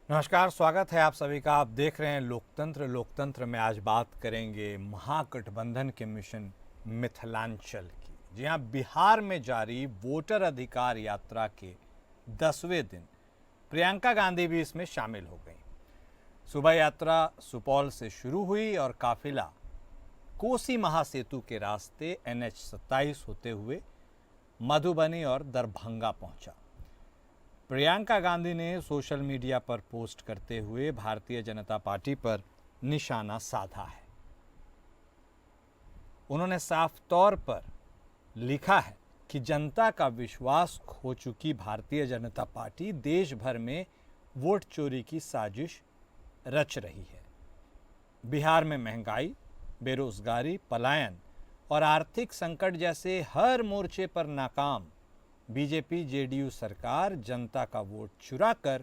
नमस्कार, स्वागत है आप सभी का। आप देख रहे हैं लोकतंत्र। लोकतंत्र में आज बात करेंगे महागठबंधन के मिशन मिथिलांचल की। जी हां, बिहार में जारी वोटर अधिकार यात्रा के 10वें दिन प्रियंका गांधी भी इसमें शामिल हो गई। सुबह यात्रा सुपौल से शुरू हुई और काफिला कोसी महासेतु के रास्ते NH 27 होते हुए मधुबनी और दरभंगा पहुंचा। प्रियंका गांधी ने सोशल मीडिया पर पोस्ट करते हुए भारतीय जनता पार्टी पर निशाना साधा है। उन्होंने साफ तौर पर लिखा है कि जनता का विश्वास खो चुकी भारतीय जनता पार्टी देश भर में वोट चोरी की साजिश रच रही है। बिहार में महंगाई, बेरोजगारी, पलायन और आर्थिक संकट जैसे हर मोर्चे पर नाकाम बीजेपी जेडीयू सरकार जनता का वोट चुराकर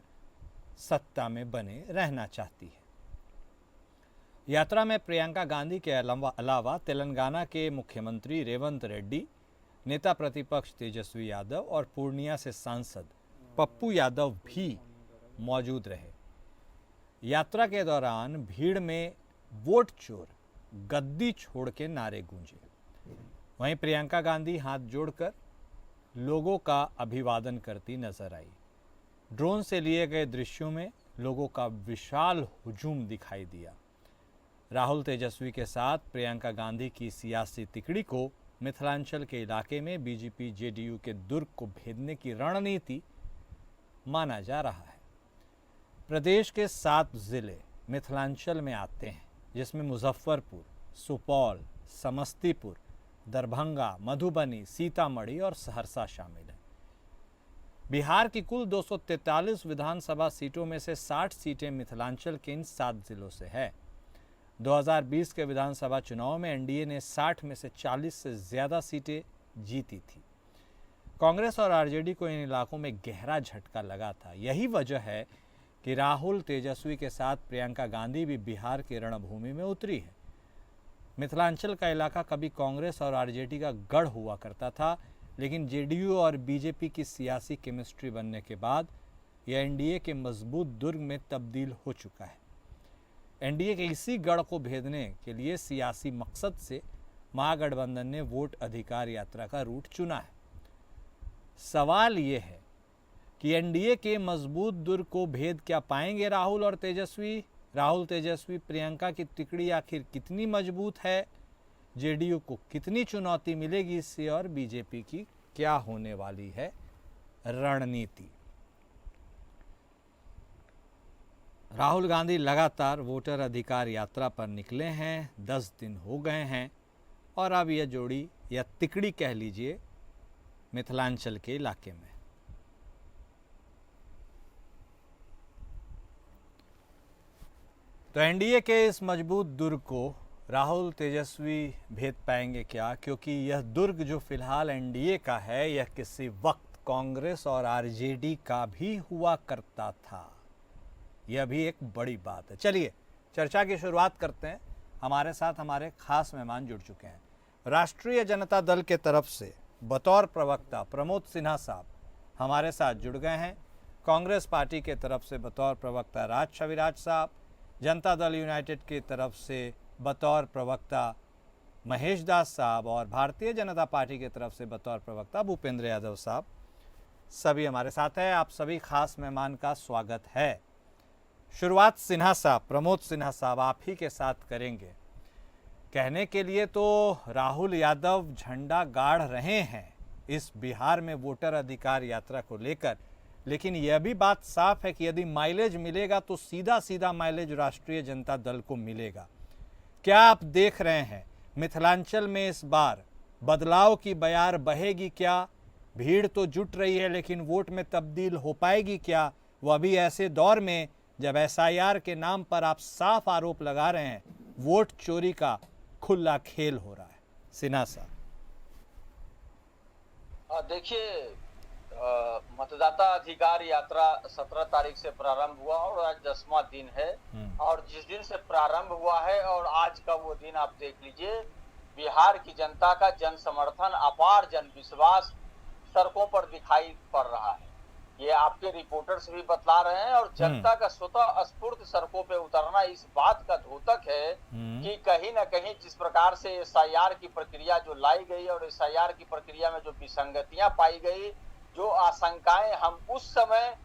सत्ता में बने रहना चाहती है। यात्रा में प्रियंका गांधी के अलावा तेलंगाना के मुख्यमंत्री रेवंत रेड्डी, नेता प्रतिपक्ष तेजस्वी यादव और पूर्णिया से सांसद पप्पू यादव भी मौजूद रहे। यात्रा के दौरान भीड़ में वोट चोर, गद्दी छोड़ के नारे गूंजे। वहीं प्रियंका गांधी हाथ जोड़कर लोगों का अभिवादन करती नजर आई। ड्रोन से लिए गए दृश्यों में लोगों का विशाल हुजूम दिखाई दिया। राहुल तेजस्वी के साथ प्रियंका गांधी की सियासी तिकड़ी को मिथिलांचल के इलाके में बीजेपी जेडीयू के दुर्ग को भेदने की रणनीति माना जा रहा है। प्रदेश के 7 जिले मिथिलांचल में आते हैं, जिसमें मुजफ्फरपुर, सुपौल, समस्तीपुर, दरभंगा, मधुबनी, सीतामढ़ी और सहरसा शामिल है। बिहार की कुल 243 विधानसभा सीटों में से 60 सीटें मिथिलांचल के इन 7 जिलों से है। 2020 के विधानसभा चुनाव में एनडीए ने 60 में से 40 से ज्यादा सीटें जीती थी। कांग्रेस और आरजेडी को इन इलाकों में गहरा झटका लगा था। यही वजह है कि राहुल तेजस्वी के साथ प्रियंका गांधी भी बिहार की रणभूमि में उतरी है। मिथिलांचल का इलाका कभी कांग्रेस और आरजेडी का गढ़ हुआ करता था, लेकिन जेडीयू और बीजेपी की सियासी केमिस्ट्री बनने के बाद यह एनडीए के मजबूत दुर्ग में तब्दील हो चुका है। एनडीए के इसी गढ़ को भेदने के लिए सियासी मकसद से महागठबंधन ने वोट अधिकार यात्रा का रूट चुना है। सवाल ये है कि एनडीए के मजबूत दुर्ग को भेद क्या पाएंगे राहुल और तेजस्वी? राहुल तेजस्वी प्रियंका की तिकड़ी आखिर कितनी मजबूत है? जेडीयू को कितनी चुनौती मिलेगी इससे? और बीजेपी की क्या होने वाली है रणनीति? राहुल गांधी लगातार वोटर अधिकार यात्रा पर निकले हैं। 10 दिन हो गए हैं और अब यह जोड़ी या तिकड़ी कह लीजिए मिथिलांचल के इलाके में। तो एनडीए के इस मजबूत दुर्ग को राहुल तेजस्वी भेद पाएंगे क्या? क्योंकि यह दुर्ग जो फिलहाल एनडीए का है, यह किसी वक्त कांग्रेस और आरजेडी का भी हुआ करता था। यह भी एक बड़ी बात है। चलिए चर्चा की शुरुआत करते हैं। हमारे साथ हमारे खास मेहमान जुड़ चुके हैं। राष्ट्रीय जनता दल के तरफ से बतौर प्रवक्ता प्रमोद सिन्हा साहब हमारे साथ जुड़ गए हैं। कांग्रेस पार्टी के तरफ से बतौर प्रवक्ता राज छविराज साहब, जनता दल यूनाइटेड की तरफ से बतौर प्रवक्ता महेश दास साहब और भारतीय जनता पार्टी की तरफ से बतौर प्रवक्ता भूपेंद्र यादव साहब सभी हमारे साथ हैं। आप सभी खास मेहमान का स्वागत है। शुरुआत सिन्हा साहब, प्रमोद सिन्हा साहब आप ही के साथ करेंगे। कहने के लिए तो राहुल यादव झंडा गाड़ रहे हैं इस बिहार में वोटर अधिकार यात्रा को लेकर, लेकिन यह भी बात साफ है कि यदि माइलेज मिलेगा तो सीधा सीधा माइलेज राष्ट्रीय जनता दल को मिलेगा। क्या आप देख रहे हैं मिथिलांचल में इस बार बदलाव की बयार बहेगी क्या? भीड़ तो जुट रही है, लेकिन वोट में तब्दील हो पाएगी क्या? वह भी ऐसे दौर में जब एसआईआर के नाम पर आप साफ आरोप लगा रहे हैं वोट चोरी का खुला खेल हो रहा है। सिन्हा साहब देखिए, मतदाता अधिकार यात्रा 17 तारीख से प्रारंभ हुआ और आज 10वां दिन है। और जिस दिन से प्रारंभ हुआ है और आज का वो दिन आप देख लीजिए, बिहार की जनता का जन समर्थन, अपार जन विश्वास सड़कों पर दिखाई पड़ रहा है। ये आपके रिपोर्टर्स भी बतला रहे हैं, और जनता का स्वतः स्फूर्त सड़कों पे उतरना इस बात का द्योतक है कि कहीं ना कहीं जिस प्रकार से एसआईआर की प्रक्रिया जो लाई गई और एसआईआर की प्रक्रिया में जो विसंगतियां पाई गई, जो आशंकाएं हम उस समय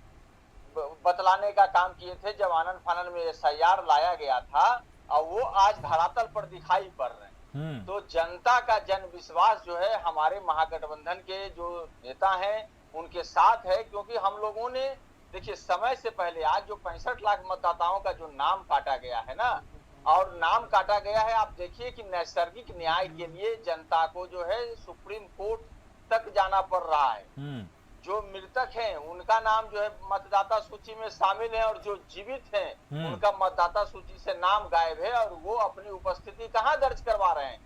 बतलाने का काम किए थे जब आनन फानन में एसआईआर लाया गया था, और वो आज धरातल पर दिखाई पड़ रहे हैं। तो जनता का जन विश्वास जो है हमारे महागठबंधन के जो नेता हैं उनके साथ है, क्योंकि हम लोगों ने देखिए समय से पहले आज जो 65 लाख मतदाताओं का जो नाम काटा गया है ना, और नाम काटा गया है, आप देखिए कि नैसर्गिक न्याय के लिए जनता को जो है सुप्रीम कोर्ट तक जाना पड़ रहा है। जो मृतक हैं उनका नाम जो है मतदाता सूची में शामिल है, और जो जीवित हैं उनका मतदाता सूची से नाम गायब है, और वो अपनी उपस्थिति कहाँ दर्ज करवा रहे हैं?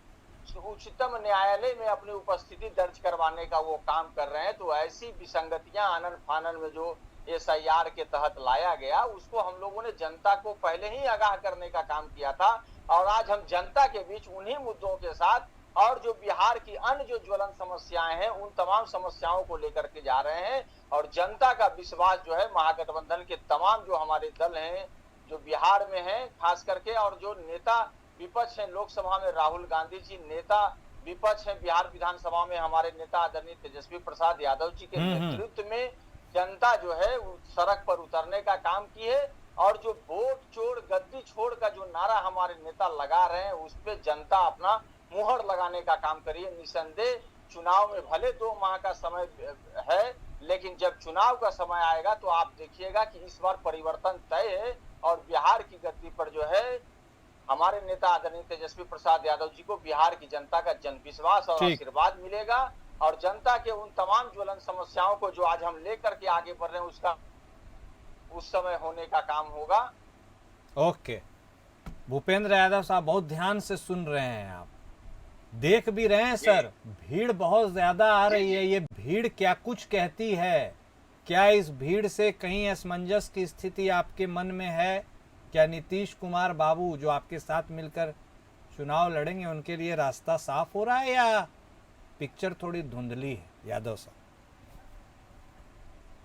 उच्चतम न्यायालय में अपनी उपस्थिति दर्ज करवाने का वो काम कर रहे हैं। तो ऐसी विसंगतियां आनन फानन में जो एसआईआर के तहत लाया गया, उसको हम लोगों ने जनता को पहले ही आगाह करने का काम किया था, और आज हम जनता के बीच उन्हीं मुद्दों के साथ और जो बिहार की अन्य जो ज्वलन समस्याएं हैं उन तमाम समस्याओं को लेकर के जा रहे हैं। और जनता का विश्वास जो है महागठबंधन के तमाम जो हमारे दल हैं जो बिहार में हैं खास करके, और जो नेता विपक्ष हैं लोकसभा में राहुल गांधी जी, नेता विपक्ष हैं बिहार विधानसभा में हमारे नेता आदरणीय तेजस्वी प्रसाद यादव जी के नेतृत्व में जनता जो है सड़क पर उतरने का काम की है। और जो वोट चोर गद्दी छोड़ का जो नारा हमारे नेता लगा रहे हैं उस पर जनता अपना मुहर लगाने का काम करिए। निसंदेह चुनाव में भले 2 माह का समय है, लेकिन जब चुनाव का समय आएगा तो आप देखिएगा कि इस बार परिवर्तन तय है, और बिहार की गद्दी पर जो है हमारे नेता आदरणीय तेजस्वी प्रसाद यादव जी को बिहार की जनता का जन विश्वास और आशीर्वाद मिलेगा, और जनता के उन तमाम ज्वलन समस्याओं को जो आज हम लेकर के आगे बढ़ रहे हैं उसका उस समय होने का काम होगा। ओके, भूपेंद्र यादव साहब बहुत ध्यान से सुन रहे हैं, आप देख भी रहे हैं सर, भीड़ बहुत ज्यादा आ रही है। ये भीड़ क्या कुछ कहती है? क्या इस भीड़ से कहीं असमंजस की स्थिति आपके मन में है? क्या नीतीश कुमार बाबू जो आपके साथ मिलकर चुनाव लड़ेंगे उनके लिए रास्ता साफ हो रहा है, या पिक्चर थोड़ी धुंधली है? यादव साहब,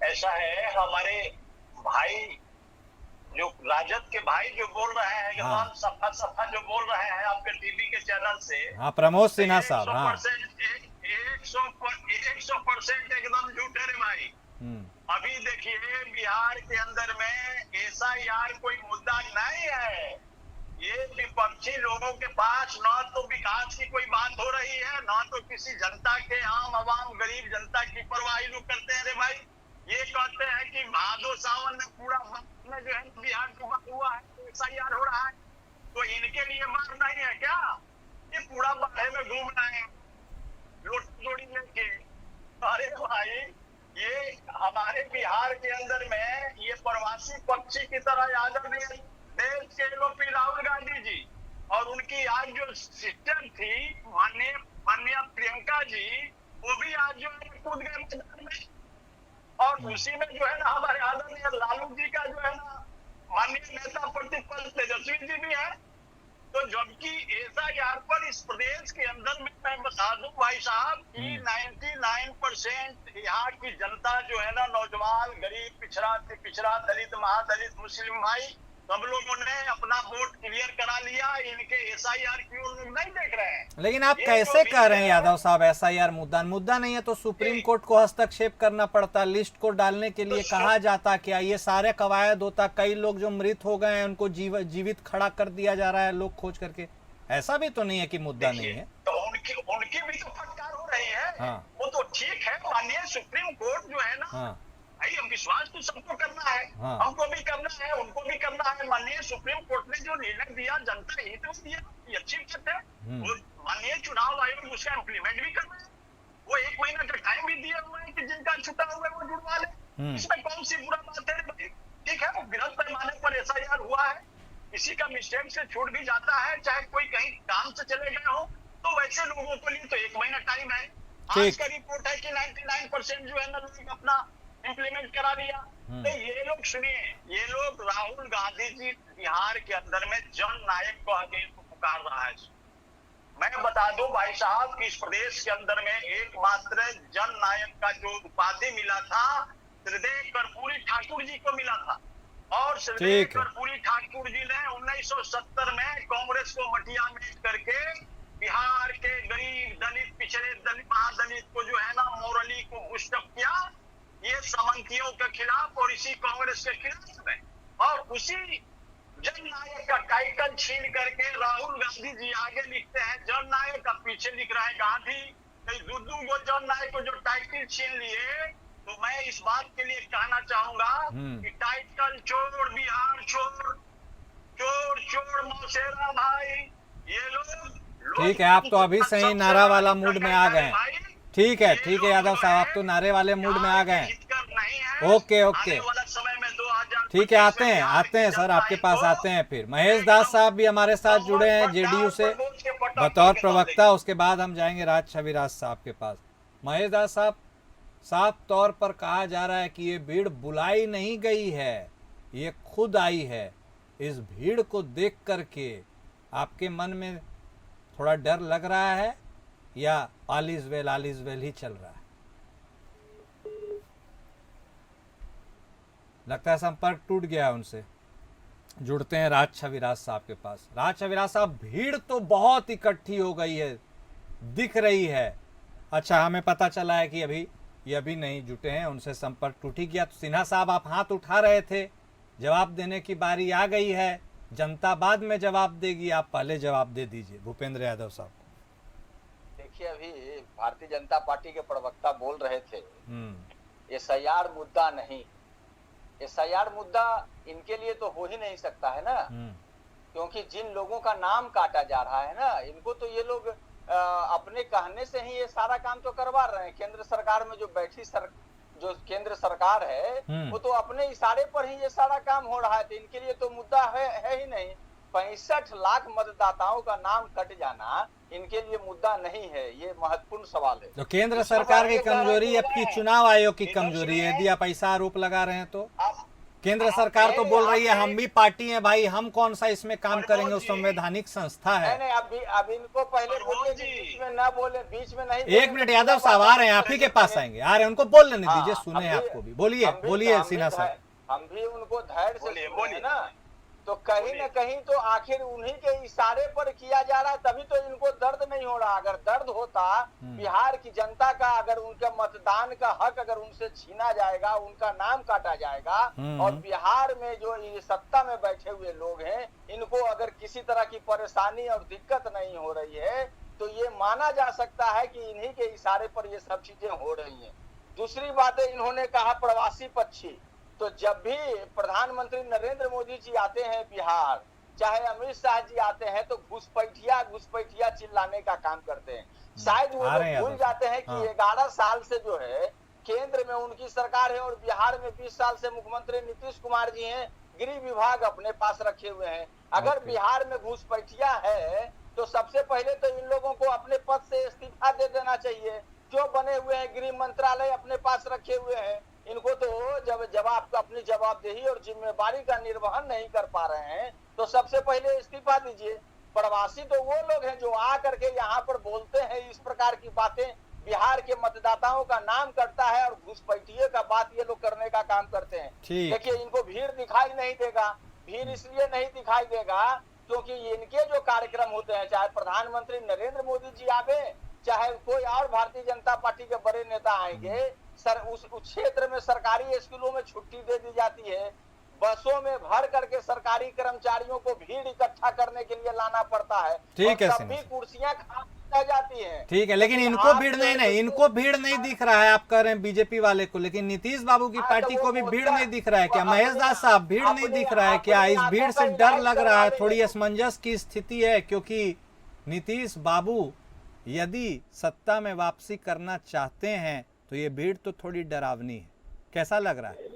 ऐसा है, हमारे भाई जो राजद के भाई जो बोल रहे हैं एकदम सफा सफा जो बोल रहे हैं आपके टीवी के चैनल से, हाँ प्रमोद सिन्हा साहब, 100% एकदम झूठे रे भाई। अभी देखिए बिहार के अंदर में एसआईआर कोई मुद्दा नहीं है। ये विपक्षी लोगों के पास न तो विकास की कोई बात हो रही है, न तो किसी जनता के आम आवाम गरीब जनता की परवाही लोग करते हैं रे भाई। ये कहते हैं कि भादो सावन में पूरा में जो है बिहार चुना हुआ है, एसआईआर हो रहा है, तो इनके लिए बात नहीं है क्या? ये पूरा बाहर में घूम रहे हैं लोटी जोड़ी लेके। अरे भाई, ये हमारे बिहार के अंदर में ये प्रवासी पक्षी की तरह आदरणीय देश के एलओपी राहुल गांधी जी और उनकी आज जो सिस्टर थी माननीय प्रियंका जी, वो भी आज जो है कूद गए मैदान में। और उसी में जो है ना हमारे आदरणीय लालू जी का जो है ना माननीय नेता प्रतिपक्ष तेजस्वी जी भी है। तो जबकि एसआईआर पर इस प्रदेश के अंदर में मैं बता दूं भाई साहब कि 99% यहाँ की जनता जो है ना, नौजवान गरीब पिछड़ा से पिछड़ा दलित महादलित मुस्लिम भाई, सब लोगों ने अपना वोट क्लियर करा लिया। इनके एसआईआर की ओर लोग नहीं देख रहे हैं। लेकिन आप कैसे कह रहे हैं यादव साहब एसआईआर मुद्दा नहीं है तो सुप्रीम कोर्ट को हस्तक्षेप करना पड़ता, लिस्ट को डालने के लिए कहा जाता, क्या ये सारे कवायद होता? कई लोग जो मृत हो गए हैं उनको जीवित खड़ा कर दिया जा रहा है लोग खोज करके। ऐसा भी तो नहीं है कि मुद्दा नहीं है। तो उनकी भी तो फटकार हो रही है। वो तो ठीक है, माननीय सुप्रीम कोर्ट जो है ना, भाई हम विश्वास तो सबको करना है, हमको भी करना है, उनको भी करना है। माननीय सुप्रीम कोर्ट ने जो निर्णय दिया जनता हित में दिया, ये अच्छी बात है। वो माननीय चुनाव आयोग उसका इम्प्लीमेंट भी करना है। वो 1 महीना का टाइम भी दिया हुआ है कि जिनका छुटा हुआ है वो जुड़वा ले। इसमें कौन सी बुरा बात है भाई? ठीक है, वो बृहद पैमाने पर एसआईआर हुआ है, किसी का मिस्टेक से छूट भी जाता है, चाहे कोई कहीं काम से चले गए हो, तो वैसे लोगों के लिए तो 1 महीना टाइम है। आज का रिपोर्ट है कि 99% जो है ना लोग अपना इम्प्लीमेंट करा दिया। तो ये लोग सुनिए, ये लोग राहुल गांधी जी बिहार के अंदर में जन नायक को पुकार रहा है। मैं बता दूं भाई साहब कि इस प्रदेश के अंदर में एकमात्र जन नायक का जो उपाधि मिला था श्रीदेव कर्पूरी ठाकुर जी को मिला था। और श्रीदेव ठीक है। कर्पूरी ठाकुर जी ने 1970 में कांग्रेस को मटिया मेट करके बिहार के गरीब दलित पिछड़े दलित महादलित को जो है ना मोरली को बुस्टअप किया, ये सामंतियों के खिलाफ और इसी कांग्रेस के खिलाफ है। और उसी जननायक का टाइटल छीन करके राहुल गांधी जी आगे लिखते हैं जननायक का, पीछे लिख रहा है गांधी। दुद्दू को जननायक को जो टाइटल छीन लिए, तो मैं इस बात के लिए कहना चाहूंगा कि टाइटल छोड़, बिहार छोड़, चोर चोर मौसेरा भाई, ये लोग ठीक है, आप तो अभी से ही नारा वाला मूड में आ गए हैं। ठीक है यादव साहब, आप तो नारे वाले मूड में आ गए हैं। ओके ठीक है, आते हैं सर, आपके पास आते हैं। फिर महेश दास साहब भी हमारे साथ जुड़े हैं जेडीयू से बतौर प्रवक्ता। उसके बाद हम जाएंगे राज छविराज साहब के पास। महेश दास साहब, साफ तौर पर कहा जा रहा है कि ये भीड़ बुलाई नहीं गई है, ये खुद आई है। इस भीड़ को देख करके आपके मन में थोड़ा डर लग रहा है या ऑल इज वेल ही चल रहा है? लगता है संपर्क टूट गया है उनसे। जुड़ते हैं राज छविराज साहब के पास। राज छविराज साहब, भीड़ तो बहुत इकट्ठी हो गई है, दिख रही है। अच्छा, हमें पता चला है कि अभी नहीं जुटे हैं, उनसे संपर्क टूट ही गया। तो सिन्हा साहब, आप हाथ उठा रहे थे, जवाब देने की बारी आ गई है। जनता बाद में जवाब देगी, आप पहले जवाब दे दीजिए भूपेंद्र यादव साहब। देखिए, अभी भारतीय जनता पार्टी के प्रवक्ता बोल रहे थे एसआईआर मुद्दा नहीं, एसआईआर मुद्दा इनके लिए तो हो ही नहीं सकता है ना, क्योंकि जिन लोगों का नाम काटा जा रहा है ना, इनको तो ये लोग अपने कहने से ही ये सारा काम तो करवा रहे हैं। केंद्र सरकार में जो बैठी जो केंद्र सरकार है, वो तो अपने इशारे पर ही ये सारा काम हो रहा है। तो इनके लिए तो मुद्दा है ही नहीं। 65 लाख मतदाताओं का नाम कट जाना इनके लिए मुद्दा नहीं है, ये महत्वपूर्ण सवाल है। तो केंद्र सरकार की कमजोरी आपकी चुनाव आयोग की कमजोरी है, यदि आप ऐसा आरोप लगा रहे हैं तो? केंद्र सरकार तो बोल रही है हम भी पार्टी हैं भाई, हम कौन सा इसमें काम करेंगे, वो संवैधानिक संस्था है। नहीं, अब इनको पहले बोलिए, बीच में ना बोले, बीच में नहीं। 1 मिनट यादव साहब, आ रहे हैं, आप ही के पास आएंगे, आ रहे हैं, उनको बोल लेने दीजिए, सुने आपको भी। बोलिए सिन्हा साहब। हम भी उनको धैर्य से बोलिए ना, तो कहीं न कहीं तो आखिर उन्हीं के इशारे पर किया जा रहा है, तभी तो इनको दर्द नहीं हो रहा। अगर दर्द होता बिहार की जनता का, अगर उनका मतदान का हक अगर उनसे छीना जाएगा, उनका नाम काटा जाएगा, और बिहार में जो ये सत्ता में बैठे हुए लोग हैं, इनको अगर किसी तरह की परेशानी और दिक्कत नहीं हो रही है, तो ये माना जा सकता है कि इन्हीं के इशारे पर ये सब चीजें हो रही है। दूसरी बात है, इन्होंने कहा प्रवासी पक्षी, तो जब भी प्रधानमंत्री नरेंद्र मोदी जी आते हैं बिहार, चाहे अमित शाह जी आते हैं, तो घुसपैठिया चिल्लाने का काम करते हैं। शायद वो लोग भूल जाते हैं कि 11 साल से जो है केंद्र में उनकी सरकार है और बिहार में 20 साल से मुख्यमंत्री नीतीश कुमार जी हैं, गृह विभाग अपने पास रखे हुए हैं। अगर बिहार में घुसपैठिया है, तो सबसे पहले तो इन लोगों को अपने पद से इस्तीफा दे देना चाहिए। जो बने हुए हैं, गृह मंत्रालय अपने पास रखे हुए हैं, इनको तो जब आप अपनी जवाबदेही और जिम्मेदारी का निर्वहन नहीं कर पा रहे हैं, तो सबसे पहले इस्तीफा दीजिए। प्रवासी तो वो लोग हैं जो आ करके यहाँ पर बोलते हैं इस प्रकार की बातें, बिहार के मतदाताओं का नाम कटता है और घुसपैठिए का बात ये लोग करने का काम करते हैं। देखिए, इनको भीड़ दिखाई नहीं देगा। भीड़ इसलिए नहीं दिखाई देगा क्योंकि इनके जो कार्यक्रम होते हैं, चाहे प्रधानमंत्री नरेंद्र मोदी जी आवे, चाहे कोई और भारतीय जनता पार्टी के बड़े नेता आएंगे, उस क्षेत्र में सरकारी स्कूलों में छुट्टी दे दी जाती है, बसों में भर करके सरकारी कर्मचारियों को भीड़ इकट्ठा करने के लिए लाना पड़ता है। ठीक है, सभी कुर्सियां खाली जाती हैं। ठीक है, लेकिन इनको भीड़ नहीं दिख रहा है। आप कह रहे हैं बीजेपी वाले को, लेकिन नीतीश बाबू की पार्टी को भी भीड़ नहीं दिख रहा है क्या? महेश दास साहब, भीड़ नहीं दिख रहा है क्या? इस भीड़ से डर लग रहा है, थोड़ी असमंजस की स्थिति है, क्योंकि नीतीश बाबू यदि सत्ता में वापसी करना चाहते हैं तो ये भीड़ तो थोड़ी डरावनी है। कैसा लग रहा है?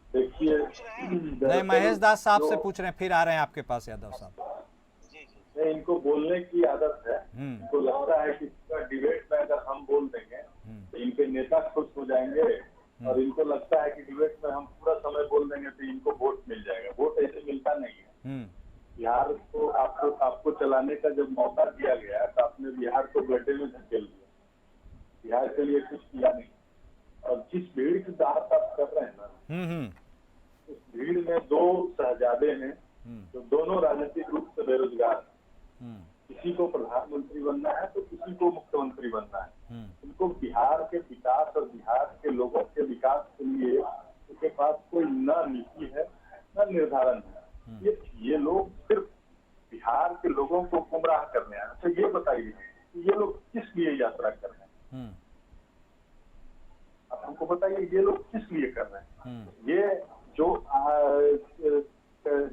देखिए, नहीं, महेश दास साहब से पूछ रहे हैं, फिर आ रहे हैं आपके पास यादव साहब। इनको बोलने की आदत है। इनको लगता है कि डिबेट में अगर हम बोल देंगे तो इनके नेता खुश हो जाएंगे, और इनको लगता है कि डिबेट में हम पूरा समय बोल देंगे तो इनको वोट मिल जाएगा। वोट ऐसे मिलता नहीं है। बिहार को आपको चलाने का जब मौका दिया गया तो आपने बिहार को गड्ढे में धकेल दिया। बिहार के लिए कुछ किया नहीं। और जिस भीड़ की बात आप कर रहे हैं ना, उस भीड़ में दो शहजादे हैं जो दोनों राजनीतिक रूप से बेरोजगार हैं। किसी को प्रधानमंत्री बनना है तो किसी को मुख्यमंत्री बनना है। उनको बिहार के विकास और बिहार के लोगों के विकास के लिए उनके पास कोई न नीति है न निर्धारण है। ये लोग सिर्फ बिहार के लोगों को गुमराह करने हैं। अच्छा ये बताइए कि ये लोग किस लिए यात्रा कर रहे हैं? आप हमको बताइए ये लोग किस लिए कर रहे हैं? ये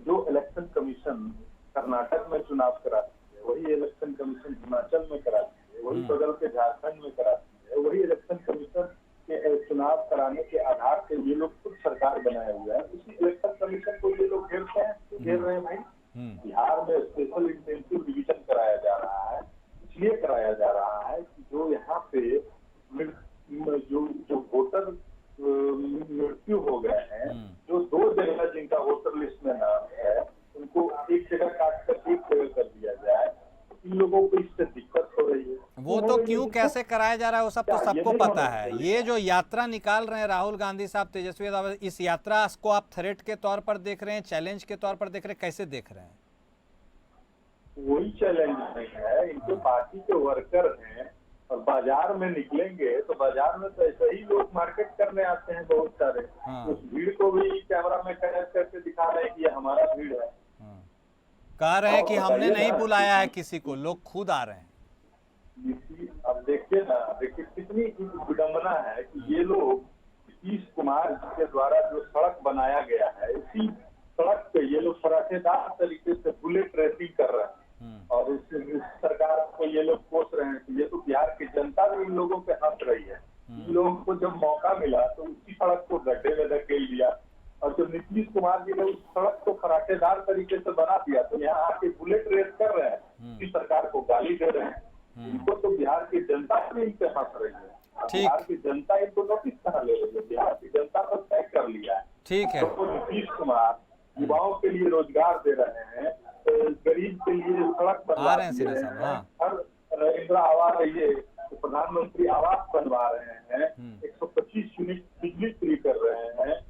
जो इलेक्शन कमीशन कर्नाटक में चुनाव कराती है, वही इलेक्शन कमीशन हिमाचल में कराती है, वही बगल के झारखंड में कराती है, वही इलेक्शन कमीशन के चुनाव कराने के आधार पे ये लोग खुद सरकार बनाए हुए हैं। उसी इलेक्शन कमीशन को ये लोग घेरते हैं। तो घेर रहे हैं भाई, बिहार में स्पेशल इंटेंसिव रिवीजन कराया जा रहा है। इसलिए कराया जा रहा है कि जो यहाँ पे जो वोटर मृत्यु हो गए हैं, जो 2 जगह जिनका वोटर लिस्ट में नाम है, उनको एक जगह काट कर एक जगह कर दिया जाए। इन लोगों को इससे दिक्कत हो रही है। वो तो क्यों कैसे कराया जा रहा है वो सब तो सबको पता है। ये जो यात्रा निकाल रहे हैं राहुल गांधी साहब, तेजस्वी यादव, इस यात्रा को आप थ्रेट के तौर पर देख रहे हैं, चैलेंज के तौर पर देख रहे हैं, कैसे देख रहे हैं? कोई चैलेंज नहीं है। इनके पार्टी के वर्कर हैं और बाजार में निकलेंगे तो बाजार में तो ऐसे ही लोग मार्केट करने आते हैं बहुत सारे। उस भीड़ को भी कैमरा में कैद करके दिखा रहे हैं कि ये हमारा भीड़ है। कह रहे हैं कि हमने नहीं बुलाया है किसी को, लोग खुद आ रहे हैं। अब देखिए ना, देखिए कितनी विडंबना है कि ये लोग नीतीश कुमार जी के द्वारा जो सड़क बनाया गया है, इसी सड़क पे ये लोग सराकेदार तरीके से बुलेट रेसिंग कर रहे हैं। और इस सरकार को ये लोग कोस रहे हैं कि ये तो बिहार की जनता भी इन लोगों पे हंस रही है। इन लोगों को जब मौका मिला तो उसी सड़क को गड्ढे में धकेल दिया, और जब नीतीश कुमार जी ने उस सड़क को फराटेदार तरीके से बना दिया तो यहाँ आके बुलेट रेस कर रहे हैं, इसी सरकार को गाली दे रहे हैं। इनको तो बिहार की जनता भी इन पे हंस रही है। बिहार की जनता इनको नोटिस कहाँ ले रही है? बिहार की जनता तो तय कर लिया है। ठीक है, तो नीतीश कुमार युवाओं के लिए रोजगार दे रहे हैं, गरीब के लिए सड़क बनवा रहे हैं, हर इंदिरा आवास ये प्रधानमंत्री आवास बनवा रहे हैं, 125 यूनिट बिजली फ्री कर रहे हैं।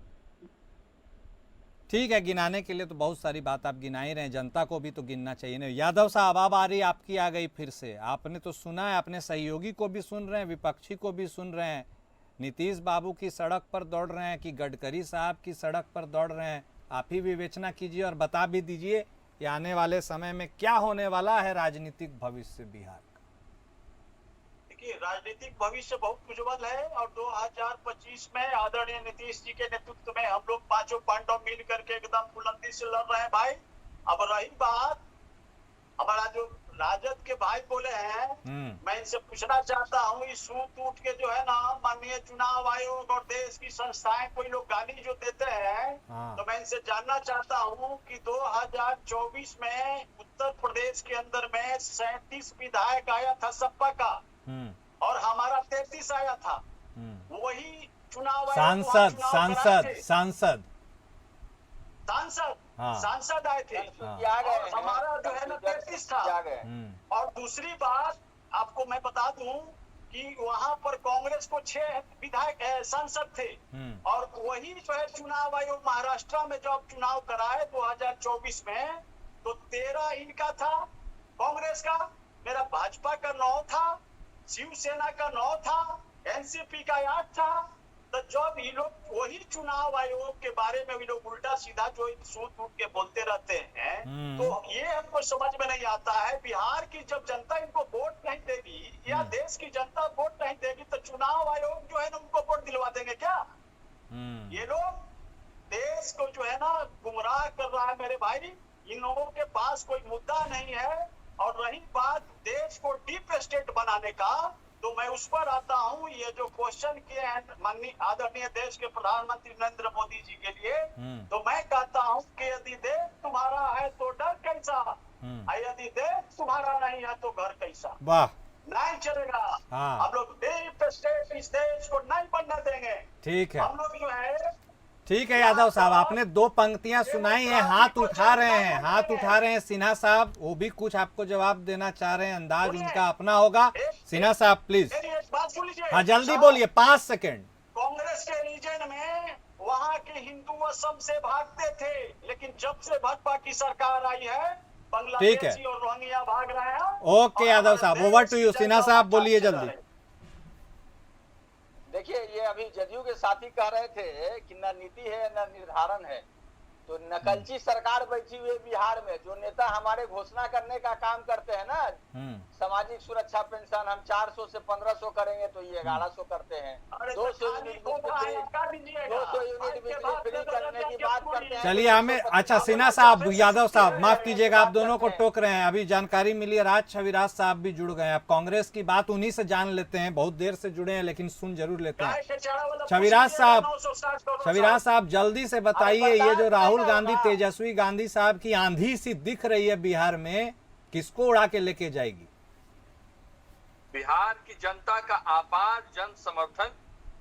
ठीक है, गिनाने के लिए तो बहुत सारी बात आप गिना ही रहे हैं, जनता को भी तो गिनना चाहिए ना। यादव साहब, अब आ रही आपकी आ गई फिर से। आपने तो सुना है, अपने सहयोगी को भी सुन रहे हैं, विपक्षी को भी सुन रहे हैं। नीतीश बाबू की सड़क पर दौड़ रहे हैं कि गडकरी साहब की सड़क पर दौड़ रहे हैं? आप ही विवेचना कीजिए और बता भी दीजिए कि आने वाले समय में क्या होने वाला है राजनीतिक भविष्य बिहार का। देखिए, राजनीतिक भविष्य बहुत उज्जवल है और 2025 में आदरणीय नीतीश जी के नेतृत्व में हम लोग पांचों पांडव मिल करके एकदम बुलंदी से लड़ रहे हैं भाई। अब रही बात, हमारा जो राजद के भाई बोले हैं, मैं इनसे पूछना चाहता हूँ, इस सूत उठ के जो है ना माननीय चुनाव आयोग और देश की संस्थाएं कोई लोग गाली जो देते हैं, तो मैं इनसे जानना चाहता हूँ कि 2024 में उत्तर प्रदेश के अंदर में 37 विधायक आया था सपा का और हमारा 33 आया था। वही चुनाव सांसद आए थे, हमारा जो है ना 33 था। और दूसरी बात आपको मैं बता दूं कि वहां पर कांग्रेस को 6 विधायक सांसद थे और वही जो है चुनाव आयोग महाराष्ट्र में जब चुनाव कराए 2024 में तो 13 इनका था कांग्रेस का, मेरा भाजपा का 9 था, शिवसेना का 9 था, एनसीपी का 8 था। तो जब ये लोग वही चुनाव आयोग के बारे में ये लोग उल्टा सीधा जो सूत उठ के बोलते रहते हैं, तो ये हमको समझ में नहीं आता है। बिहार की जब जनता इनको वोट नहीं देगी या देश की जनता वोट नहीं देगी तो चुनाव आयोग जो है ना उनको वोट दिलवा देंगे क्या? ये लोग देश को जो है ना गुमराह कर रहा है मेरे भाई। इन लोगों के पास कोई मुद्दा नहीं है। और रही बात देश को डीप स्टेट बनाने का, तो मैं उस पर आता हूँ। ये जो क्वेश्चन किए हैं माननीय आदरणीय देश के प्रधानमंत्री नरेंद्र मोदी जी के लिए, तो मैं कहता हूँ कि यदि देश तुम्हारा है तो डर कैसा, यदि देश तुम्हारा नहीं है तो घर कैसा। वाह, नहीं चलेगा। हम लोग डीप स्टेट इस देश को नहीं बनने देंगे। ठीक है, हम लोग जो है ठीक है। यादव साहब, आपने 2 पंक्तियां सुनाई हैं, हाथ उठा रहे हैं सिन्हा साहब, वो भी कुछ आपको जवाब देना चाह रहे हैं, अंदाज उनका अपना होगा। सिन्हा साहब प्लीज। एक बात सुनिए लीजिए। हाँ जल्दी बोलिए, 5 सेकंड। कांग्रेस के रीजन में वहां के हिंदू असम से भागते थे, लेकिन जब से भाजपा की सरकार आई है बांग्लादेशी और रोहिंग्या भाग रहे हैं। ओके यादव साहब, ओवर टू यू। सिन्हा साहब बोलिए जल्दी। देखिए, ये अभी जदयू के साथी कह रहे थे कि न नीति है न निर्धारण है, तो नकलची सरकार बैठी हुई है बिहार में। जो नेता हमारे घोषणा करने का काम करते हैं ना, सामाजिक सुरक्षा पेंशन हम 400 से 1500 करेंगे, तो ये 1100 करते हैं। 200 यूनिट बिजली फ्री करने की बात करते हैं। चलिए हमें, अच्छा सिन्हा साहब, यादव साहब माफ कीजिएगा, आप दोनों को टोक रहे हैं। अभी जानकारी मिली है राज छविराज साहब भी जुड़ गए हैं। अब कांग्रेस की बात उन्हीं से जान लेते हैं, बहुत देर से जुड़े हैं लेकिन सुन जरूर लेते हैं। छविराज साहब जल्दी से बताइए, ये जो राहुल गांधी तेजस्वी गांधी साहब की आंधी सी दिख रही है बिहार में, किसको उड़ा के लेके जाएगी? बिहार की जनता का अपार जन समर्थन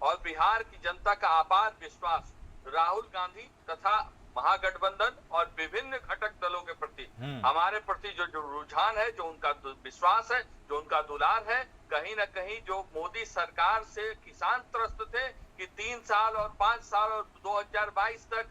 और बिहार की जनता का अपार विश्वास राहुल गांधी तथा महागठबंधन और विभिन्न घटक दलों के प्रति, हमारे प्रति जो रुझान है, जो उनका विश्वास है, जो उनका दुलार है, कहीं न कहीं जो मोदी सरकार से किसान त्रस्त थे कि 3 साल और 5 साल और 2022 तक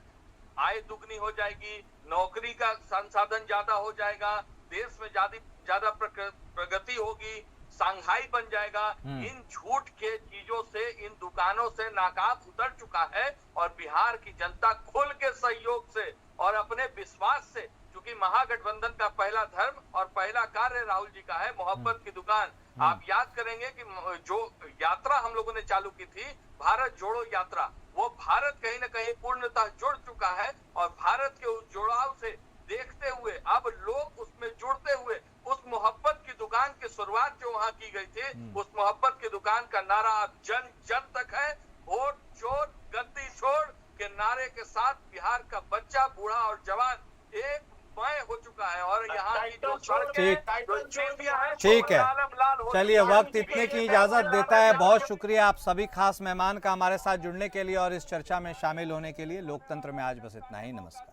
आय दुगनी हो जाएगी, नौकरी का संसाधन ज्यादा हो जाएगा, देश में ज्यादा प्रगति होगी, सांघाई बन जाएगा। इन झूठ के चीजों से, इन दुकानों से नाकाब उतर चुका है और बिहार की जनता खुल के सहयोग से और अपने विश्वास से, क्योंकि महागठबंधन का पहला धर्म और पहला कार्य राहुल जी का है मोहब्बत की दुकान। आप याद करेंगे कि जो यात्रा हम लोगों ने चालू की थी, भारत जोड़ो यात्रा, वो भारत कहीं न कहीं पूर्णतः जुड़ चुका है और भारत के उस जुड़ाव से देखते हुए अब लोग उसमें जुड़ते हुए उस मोहब्बत की दुकान की शुरुआत जो वहां की गई थी, उस मोहब्बत की दुकान का नारा अब जन जन तक है। वोट चोर गद्दी छोड़ के नारे के साथ बिहार का बच्चा, बूढ़ा और जवान एक मय हो चुका है और यहाँ की जो ठीक है। चलिए, वक्त इतने की इजाजत देता है। बहुत शुक्रिया आप सभी खास मेहमान का हमारे साथ जुड़ने के लिए और इस चर्चा में शामिल होने के लिए। लोकतंत्र में आज बस इतना ही। नमस्कार।